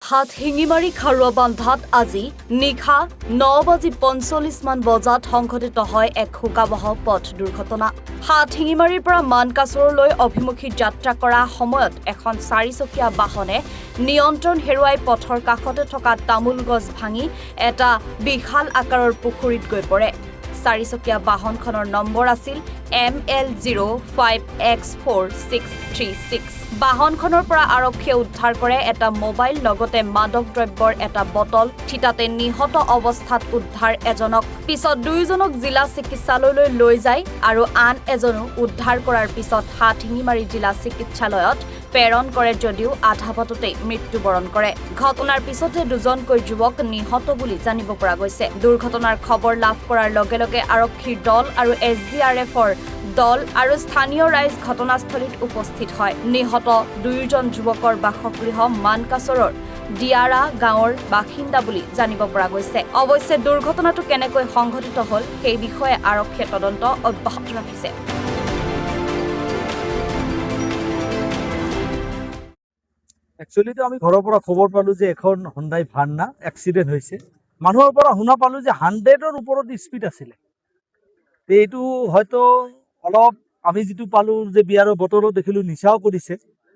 হাত শিঙিমাৰী খাৰুৱা বান্ধাত আজি নিশা 9:45 মান বজাত সংঘটিত হয় এক শোকাবহ পথ দুৰ্ঘটনা। হাত শিঙিমাৰীৰ পৰা মানকাছৰলৈ অভিমুখী যাত্ৰা কৰা সময়ত এখন 4-চকীয়া বাহনে নিয়ন্ত্ৰণ হেৰুৱাই পথৰ কাষতে থকা তামোল গছ ভাঙি এটা বিশাল আকাৰৰ পুখুৰীত গৈ পৰে। 4-চকীয়া বাহনখনৰ নম্বৰ আছিল ML05X4636। বাহনখনৰ পৰা আৰক্ষীয়ে উদ্ধাৰ কৰে এটা মোবাইল লগতে মাদক দ্ৰব্যৰ এটা বটল। থিতাতে নিহত অৱস্থাত উদ্ধাৰ এজনক, পিছত দুয়োজনক জিলা চিকিৎসালয়লৈ লৈ যায় আৰু আন এজনো উদ্ধাৰ কৰাৰ পিছত হাতশিঙিমাৰী জিলা চিকিৎসালয়ত প্ৰেৰণ কৰে যদিও আধা বাটতে মৃত্যুবৰণ কৰে। ঘটনাৰ পিছতে দুজনকৈ যুৱক নিহত বুলি জানিব পৰা গৈছে। দুৰ্ঘটনাৰ খবৰ লাভ কৰাৰ লগে লগে আৰক্ষীৰ দল আৰু SDRFৰ দল আৰু স্থানীয় ৰাইজ ঘটনাস্থলীত উপস্থিত হয়। নিহত দুয়োজন যুৱকৰ বাসগৃহ মানকাছৰৰ দিয়াৰা গাঁৱৰ বাসিন্দা বুলি জানিব পৰা গৈছে। অৱশ্যে দুৰ্ঘটনাটো কেনেকৈ সংঘটিত হ'ল সেই বিষয়ে আৰক্ষীয়ে তদন্ত অব্যাহত ৰাখিছে। একচুৱেলিটো আমি ঘৰৰ পৰা খবৰ পালোঁ যে এখন হুণ্ডাই ভাৰ্না এক্সিডেণ্ট হৈছে। মানুহৰ পৰা শুনা পালোঁ যে 100ৰ ওপৰত স্পীড আছিলে। এইটো হয়তো অলপ আমি যিটো পালোঁ যে বিয়াৰৰ বটলো দেখিলোঁ নিচাও কৰিছে,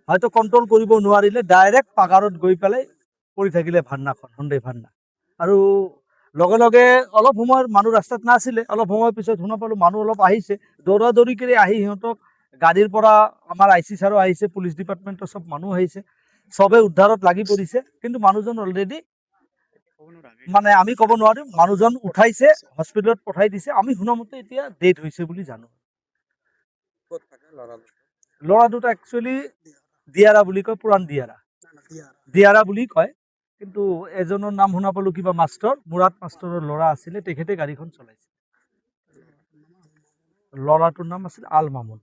হয়তো কণ্ট্ৰল কৰিব নোৱাৰিলে ডাইৰেক্ট পাগাৰত গৈ পেলাই পৰি থাকিলে ভাৰ্নাখন, হুণ্ডাই ভাৰ্না। আৰু লগে লগে অলপ সময় মানুহ ৰাস্তাত নাছিলে, অলপ সময়ৰ পিছত শুনা পালোঁ মানুহ অলপ আহিছে, দৌৰা দৌৰি কৰি আহি সিহঁতক গাড়ীৰ পৰা আমাৰ IC ছাৰো আহিছে, পুলিচ ডিপাৰ্টমেণ্টৰ চব মানুহ আহিছে, চবে উদ্ধাৰত লাগি পৰিছে। কিন্তু মানুহজন অলৰেডি আমি ক'ব নোৱাৰিম, মানুহজন উঠাইছে, হস্পিটেলত পঠাই দিছে। আমি শুনামতে এতিয়া ডেথ হৈছে বুলি জানো। ল'ৰা দুটা একচুৱেলি দিয়াৰা বুলি কয়, পুৰাণ দিয়াৰা বুলি কয়। কিন্তু এজনৰ নাম শুনা পালোঁ কিবা মাষ্টৰ, মুৰাদ মাষ্টৰৰ ল'ৰা আছিলে, তেখেতে গাড়ীখন চলাইছে। ল'ৰাটোৰ নাম আছিল আল মামুন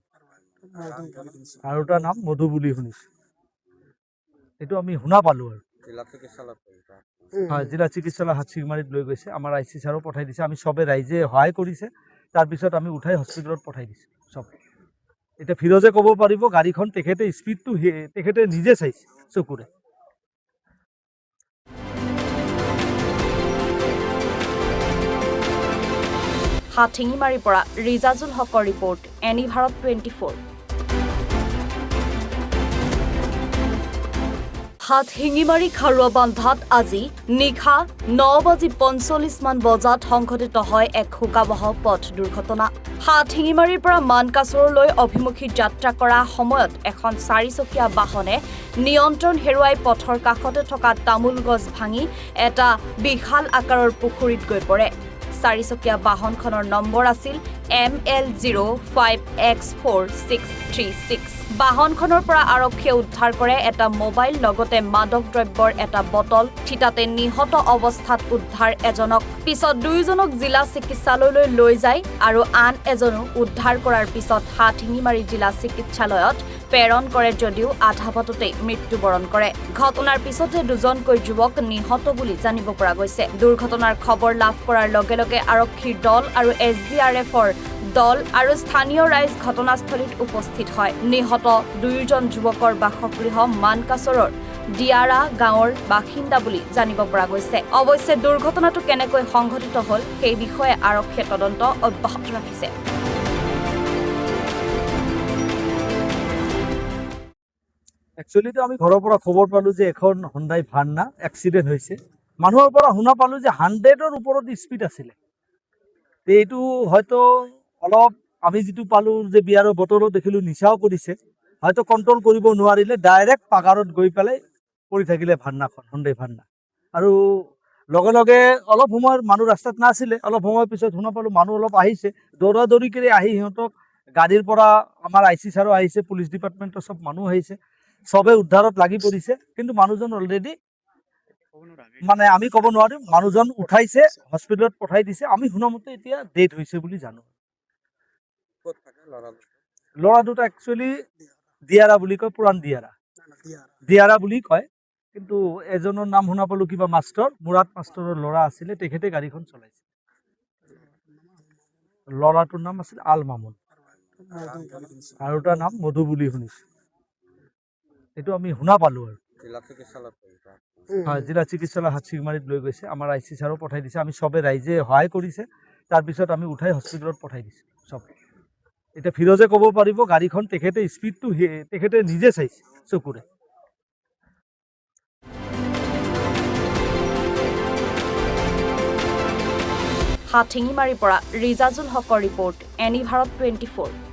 আৰু তাৰ নাম মধু বুলি শুনিছোঁ। এইটো আমি শুনা পালোঁ আৰু হয়, জিলা চিকিৎসালয় হাতশিঙিমাৰীত লৈ গৈছে। আমাৰ IC ছাৰো পঠাই দিছে, আমি চবে ৰাইজে সহায় কৰিছে। তাৰপিছত আমি উঠাই হস্পিটেলত পঠাই দিছোঁ চব। এতিয়া ফিৰোজে ক'ব পাৰিব গাড়ীখন তেখেতে স্পীডটো তেখেতে নিজে চাইছে চকুৰে। হাতশিঙিমাৰীৰ পৰা ৰিজাজুল হকৰ ৰিপৰ্ট, এনি ভাৰত 24। হাতশিঙিমাৰী খাৰুৱা বান্ধাত আজি নিশা 9:45 মান বজাত সংঘটিত হয় এক শোকাবহ পথ দুৰ্ঘটনা। হাতশিঙিমাৰীৰ পৰা মানকাছৰলৈ অভিমুখী যাত্ৰা কৰা সময়ত এখন 4-চকীয়া বাহনে নিয়ন্ত্ৰণ হেৰুৱাই পথৰ কাষতে থকা তামোল গছ ভাঙি এটা বিশাল আকাৰৰ পুখুৰীত গৈ পৰে। 4-চকীয়া বাহনখনৰ নম্বৰ আছিল ML05X4636। বাহনখনৰ পৰা আৰক্ষীয়ে উদ্ধাৰ কৰে এটা মোবাইল লগতে মাদক দ্ৰব্যৰ এটা বটল। থিতাতে নিহত অৱস্থাত উদ্ধাৰ এজনক, পিছত দুয়োজনক জিলা চিকিৎসালয়লৈ লৈ যায় আৰু আন এজনো উদ্ধাৰ কৰাৰ পিছত হাতশিঙিমাৰী জিলা চিকিৎসালয়ত প্ৰেৰণ কৰে যদিও আধা বাটতে মৃত্যুবৰণ কৰে। ঘটনাৰ পিছতে দুজনকৈ যুৱক নিহত বুলি জানিব পৰা গৈছে। দুৰ্ঘটনাৰ খবৰ লাভ কৰাৰ লগে লগে আৰক্ষীৰ দল আৰু SDRFৰ দল আৰু স্থানীয় ৰাইজ ঘটনাস্থলীত উপস্থিত হয়। নিহত দুয়োজন যুৱকৰ বাসগৃহ মানকাছৰৰ দিয়াৰা গাঁৱৰ বাসিন্দা বুলি জানিব পৰা গৈছে। অৱশ্যে দুৰ্ঘটনাটো কেনেকৈ সংঘটিত হ'ল সেই বিষয়ে আৰক্ষীয়ে তদন্ত অব্যাহত ৰাখিছে। একচুৱেলিটো আমি ঘৰৰ পৰা খবৰ পালোঁ যে এখন হুণ্ডাই ভাৰ্না এক্সিডেণ্ট হৈছে। মানুহৰ পৰা শুনা পালোঁ যে 100ৰ ওপৰত স্পীড আছিলে। এইটো হয়তো অলপ আমি যিটো পালোঁ যে বিয়াৰৰ বটলো দেখিলোঁ নিচাও কৰিছে, হয়তো কণ্ট্ৰল কৰিব নোৱাৰিলে ডাইৰেক্ট পাগাৰত গৈ পেলাই পৰি থাকিলে ভাৰ্নাখন, হুণ্ডাই ভাৰ্না। আৰু লগে লগে অলপ সময় মানুহ ৰাস্তাত নাছিলে, অলপ সময়ৰ পিছত শুনা পালোঁ মানুহ অলপ আহিছে, দৌৰা দৌৰি কৰি আহি সিহঁতক গাড়ীৰ পৰা আমাৰ IC ছাৰো আহিছে, পুলিচ ডিপাৰ্টমেণ্টৰ চব মানুহ আহিছে, চবে উদ্ধাৰত লাগি পৰিছে। কিন্তু মানুহজন অলৰেডি আমি ক'ব নোৱাৰিম, মানুহজন উঠাইছে, হস্পিটেলত পঠাই দিছে। আমি শুনামতে এতিয়া ডেথ হৈছে বুলি জানো। ল'ৰা দুটা একচুৱেলি দিয়াৰা বুলি কয়, পুৰাণ দিয়াৰা বুলি কয়। কিন্তু এজনৰ নাম শুনা পালোঁ কিবা মাষ্টৰ, মুৰাদ মাষ্টৰৰ ল'ৰা আছিলে, তেখেতে গাড়ীখন চলাইছে। ল'ৰাটোৰ নাম আছিল আল মামুন আৰু তাৰ নাম মধু বুলি শুনিছোঁ। এইটো আমি শুনা পালোঁ আৰু জিলা চিকিৎসালয়ত হয় জিলা চিকিৎসালয় হাতীমাৰীত লৈ গৈছে আমাৰ আইচি ছাৰো পঠাই দিছে আমি চবে ৰাইজে সহায় কৰিছে তাৰপিছত আমি উঠাই হস্পিটেলত পঠাই দিছোঁ চব এতিয়া ফিৰোজে ক'ব পাৰিব গাড়ীখন তেখেতে স্পীডটো তেখেতে নিজে চাইছে চকুৰে হাথিঙিমাৰীৰ পৰা ৰিজাজুল হকৰ ৰিপৰ্ট এনি ভাৰত 24